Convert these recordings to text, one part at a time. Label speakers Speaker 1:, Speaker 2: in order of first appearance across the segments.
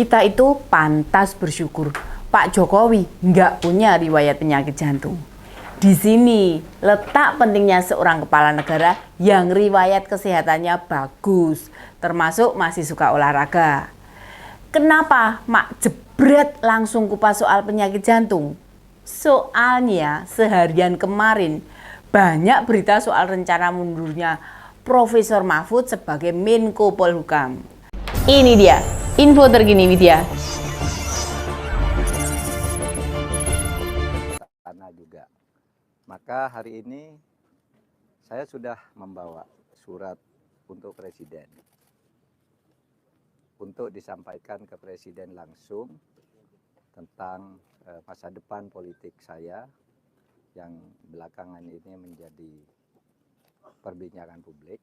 Speaker 1: Kita itu pantas bersyukur Pak Jokowi nggak punya riwayat penyakit jantung. Di sini letak pentingnya seorang kepala negara yang riwayat kesehatannya bagus, termasuk masih suka olahraga. Kenapa Mak jebret langsung kupas soal penyakit jantung? Soalnya seharian kemarin banyak berita soal rencana mundurnya Profesor Mahfud sebagai Menko Polhukam. Ini dia info terkini Widya.
Speaker 2: Juga. Maka hari ini saya sudah membawa surat untuk Presiden untuk disampaikan ke Presiden langsung tentang masa depan politik saya yang belakangan ini menjadi perbincangan publik.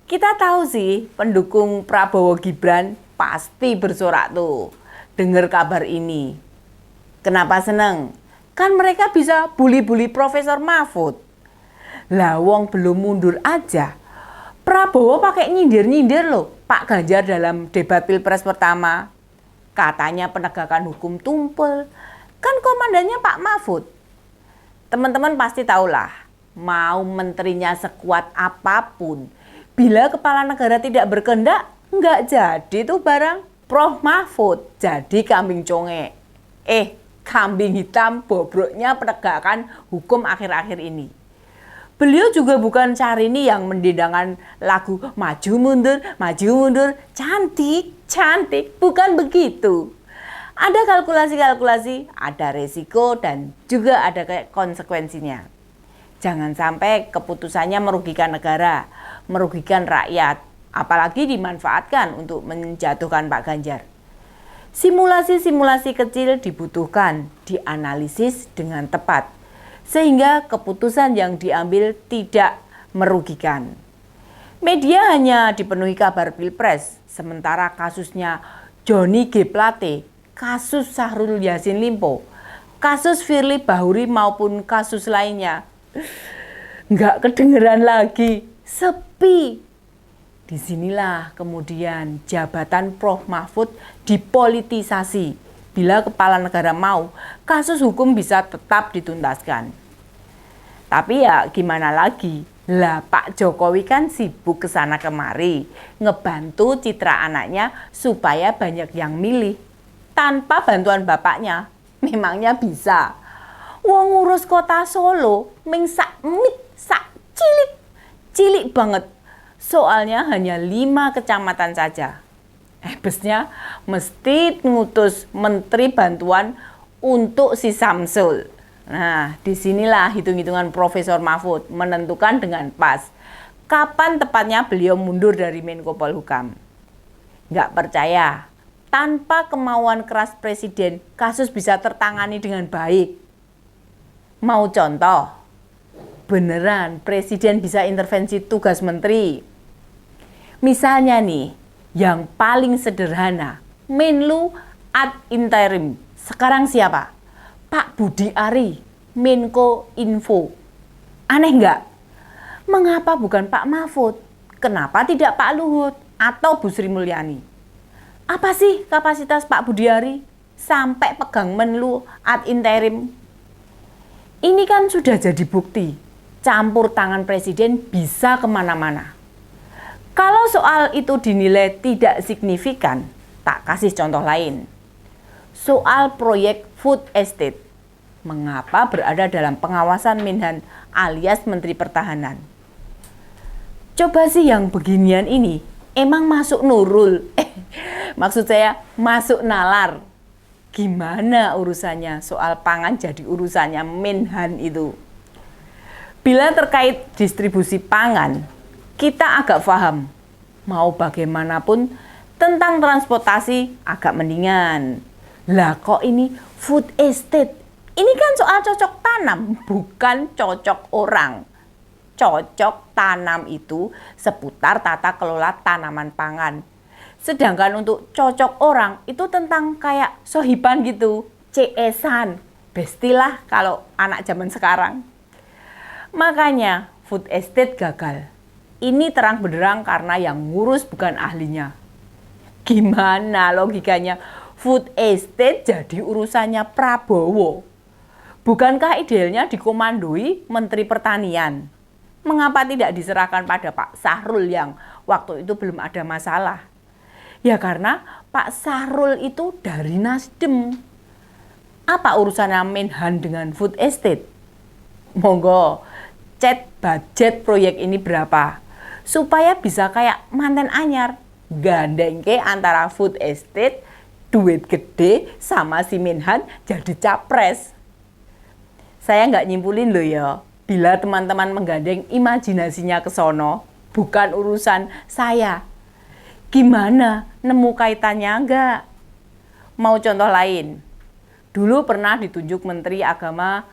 Speaker 1: Kita tahu sih pendukung Prabowo Gibran pasti bersorak tuh dengar kabar ini. Kenapa seneng? Kan mereka bisa bully-bully Profesor Mahfud. Lah wong belum mundur aja. Prabowo pakai nyindir-nyindir loh Pak Ganjar dalam debat Pilpres pertama. Katanya penegakan hukum tumpul. Kan komandannya Pak Mahfud. Teman-teman pasti tahulah, mau menterinya sekuat apapun, bila kepala negara tidak berkehendak, nggak jadi tuh barang. Prof Mahfud jadi kambing conge. Kambing hitam bobroknya penegakan hukum akhir-akhir ini. Beliau juga bukan Syahrini yang mendendangkan lagu maju mundur, cantik, bukan begitu. Ada kalkulasi-kalkulasi, ada resiko dan juga ada konsekuensinya. Jangan sampai keputusannya merugikan negara, merugikan rakyat, apalagi dimanfaatkan untuk menjatuhkan Pak Ganjar. Simulasi-simulasi kecil dibutuhkan, dianalisis dengan tepat, sehingga keputusan yang diambil tidak merugikan. Media hanya dipenuhi kabar Pilpres, sementara kasusnya Johnny G. Plate, kasus Syahrul Yassin Limpo, kasus Firly Bahuri maupun kasus lainnya nggak kedengeran lagi, sepi. Disinilah kemudian jabatan Prof Mahfud dipolitisasi. Bila kepala negara mau, kasus hukum bisa tetap dituntaskan. Tapi ya gimana lagi? Lah Pak Jokowi kan sibuk kesana kemari, ngebantu citra anaknya supaya banyak yang milih. Tanpa bantuan bapaknya, memangnya bisa? Wong ngurus kota Solo, ming sak cilik banget. Soalnya hanya 5 kecamatan saja. Besnya mesti ngutus menteri bantuan untuk si Samsul. Nah, disinilah hitung-hitungan Profesor Mahfud menentukan dengan pas kapan tepatnya beliau mundur dari Menko Polhukam. Nggak percaya, tanpa kemauan keras Presiden, kasus bisa tertangani dengan baik. Mau contoh? Beneran Presiden bisa intervensi tugas menteri. Misalnya nih, yang paling sederhana, Menlu ad interim. Sekarang siapa? Pak Budi Ari, Menko Info. Aneh nggak? Mengapa bukan Pak Mahfud? Kenapa tidak Pak Luhut atau Bu Sri Mulyani? Apa sih kapasitas Pak Budi Ari sampai pegang Menlu ad interim? Ini kan sudah jadi bukti, campur tangan Presiden bisa kemana-mana. Kalau soal itu dinilai tidak signifikan, tak kasih contoh lain. Soal proyek food estate, mengapa berada dalam pengawasan Menhan alias Menteri Pertahanan? Coba sih yang beginian ini, emang masuk Nurul, maksud saya masuk nalar. Gimana urusannya soal pangan jadi urusannya Menhan itu? Bila terkait distribusi pangan, kita agak paham. Mau bagaimanapun tentang transportasi agak mendingan. Lah kok ini food estate? Ini kan soal cocok tanam, bukan cocok orang. Cocok tanam itu seputar tata kelola tanaman pangan. Sedangkan untuk cocok orang itu tentang kayak sohiban gitu, CS-an. Bestilah kalau anak zaman sekarang. Makanya food estate gagal. Ini terang benderang karena yang ngurus bukan ahlinya. Gimana logikanya food estate jadi urusannya Prabowo? Bukankah idealnya dikomandoi Menteri Pertanian? Mengapa tidak diserahkan pada Pak Sahrul yang waktu itu belum ada masalah? Ya karena Pak Sahrul itu dari Nasdem. Apa urusannya Menhan dengan food estate? Monggo, cek budget proyek ini berapa? Supaya bisa kayak manten anyar, gandengke antara food estate, duit gede sama si Menhan jadi capres. Saya nggak nyimpulin loh ya, bila teman-teman menggandeng imajinasinya ke sono, bukan urusan saya. Gimana, nemu kaitannya nggak? Mau contoh lain? Dulu pernah ditunjuk Menteri Agama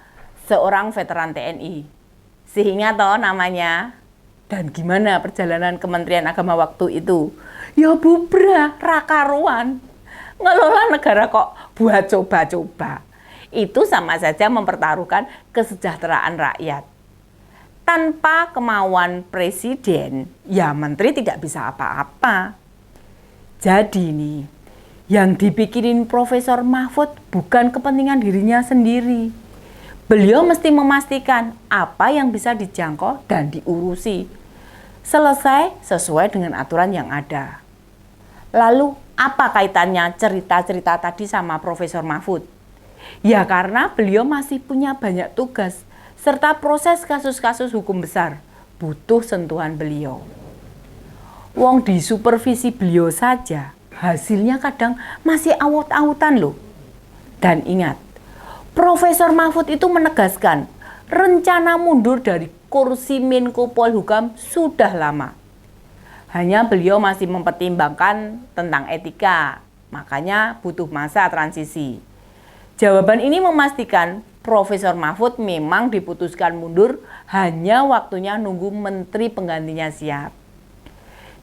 Speaker 1: seorang veteran TNI. Sehingga toh namanya. Dan gimana perjalanan Kementerian Agama waktu itu? Ya bubrah, rakaruan. Ngelola negara kok buat coba-coba. Itu sama saja mempertaruhkan kesejahteraan rakyat. Tanpa kemauan presiden, ya menteri tidak bisa apa-apa. Jadi nih, yang dipikirin Profesor Mahfud bukan kepentingan dirinya sendiri. Beliau mesti memastikan apa yang bisa dijangkau dan diurusi. Selesai sesuai dengan aturan yang ada. Lalu apa kaitannya cerita-cerita tadi sama Profesor Mahfud? Ya karena beliau masih punya banyak tugas serta proses kasus-kasus hukum besar butuh sentuhan beliau. Wong di supervisi beliau saja hasilnya kadang masih awut-awutan loh. Dan ingat, Profesor Mahfud itu menegaskan rencana mundur dari kursi Menko Polhukam sudah lama. Hanya beliau masih mempertimbangkan tentang etika, makanya butuh masa transisi. Jawaban ini memastikan Profesor Mahfud memang diputuskan mundur, hanya waktunya nunggu menteri penggantinya siap.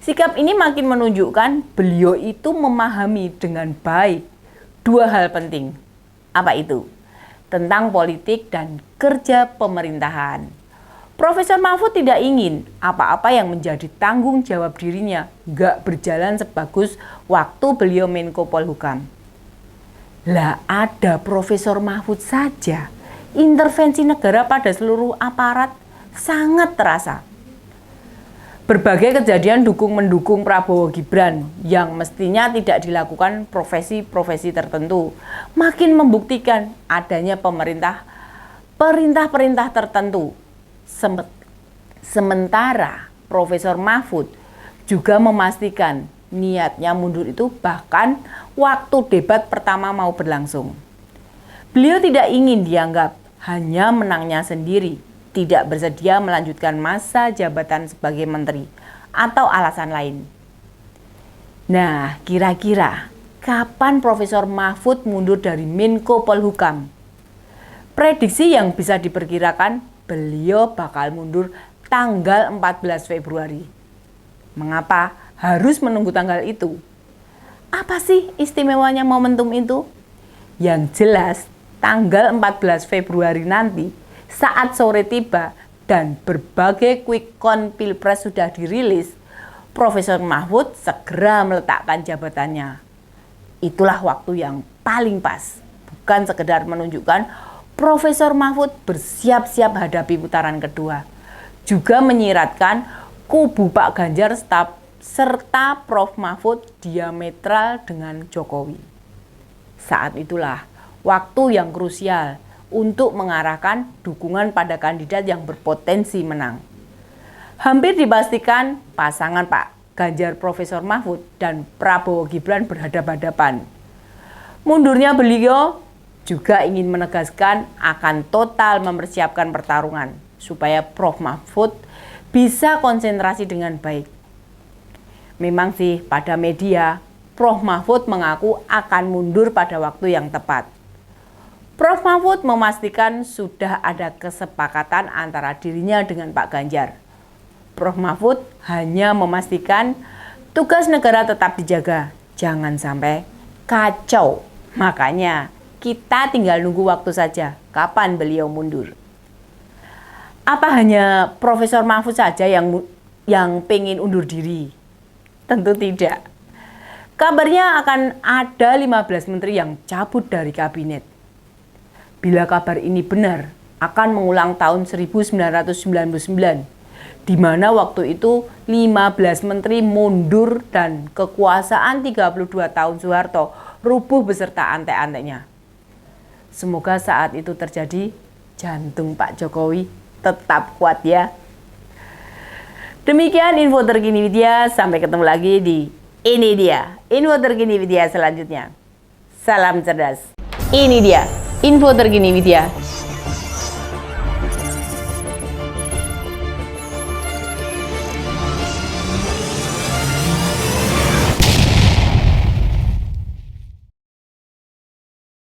Speaker 1: Sikap ini makin menunjukkan beliau itu memahami dengan baik dua hal penting. Apa itu? Tentang politik dan kerja pemerintahan. Profesor Mahfud tidak ingin apa-apa yang menjadi tanggung jawab dirinya nggak berjalan sebagus waktu beliau Menko Polhukam. Lah ada Profesor Mahfud saja, intervensi negara pada seluruh aparat sangat terasa. Berbagai kejadian dukung-mendukung Prabowo Gibran yang mestinya tidak dilakukan profesi-profesi tertentu makin membuktikan adanya perintah-perintah tertentu. Sementara Profesor Mahfud juga memastikan niatnya mundur itu bahkan waktu debat pertama mau berlangsung. Beliau tidak ingin dianggap hanya menangnya sendiri, tidak bersedia melanjutkan masa jabatan sebagai menteri atau alasan lain. Nah, kira-kira kapan Profesor Mahfud mundur dari Menko Polhukam? Prediksi yang bisa diperkirakan beliau bakal mundur tanggal 14 Februari. Mengapa harus menunggu tanggal itu? Apa sih istimewanya momentum itu? Yang jelas, tanggal 14 Februari nanti, saat sore tiba dan berbagai quick count Pilpres sudah dirilis, Profesor Mahfud segera meletakkan jabatannya. Itulah waktu yang paling pas, bukan sekedar menunjukkan Profesor Mahfud bersiap-siap hadapi putaran kedua. Juga menyiratkan kubu Pak Ganjar serta Prof. Mahfud diametral dengan Jokowi. Saat itulah waktu yang krusial untuk mengarahkan dukungan pada kandidat yang berpotensi menang. Hampir dipastikan pasangan Pak Ganjar Profesor Mahfud dan Prabowo Gibran berhadapan-hadapan. Mundurnya beliau juga ingin menegaskan akan total mempersiapkan pertarungan supaya Prof. Mahfud bisa konsentrasi dengan baik. Memang sih pada media, Prof. Mahfud mengaku akan mundur pada waktu yang tepat. Prof. Mahfud memastikan sudah ada kesepakatan antara dirinya dengan Pak Ganjar. Prof. Mahfud hanya memastikan tugas negara tetap dijaga, jangan sampai kacau. Makanya kita tinggal nunggu waktu saja kapan beliau mundur. Apa hanya Profesor Mahfud saja yang pengen undur diri? Tentu tidak. Kabarnya akan ada 15 menteri yang cabut dari kabinet. Bila kabar ini benar, akan mengulang tahun 1999, di mana waktu itu 15 menteri mundur dan kekuasaan 32 tahun Soeharto rubuh beserta antek-anteknya. Semoga saat itu terjadi, jantung Pak Jokowi tetap kuat ya. Demikian info terkini Widya, sampai ketemu lagi di Ini Dia, info terkini Widya selanjutnya. Salam cerdas. Ini dia, info terkini Widya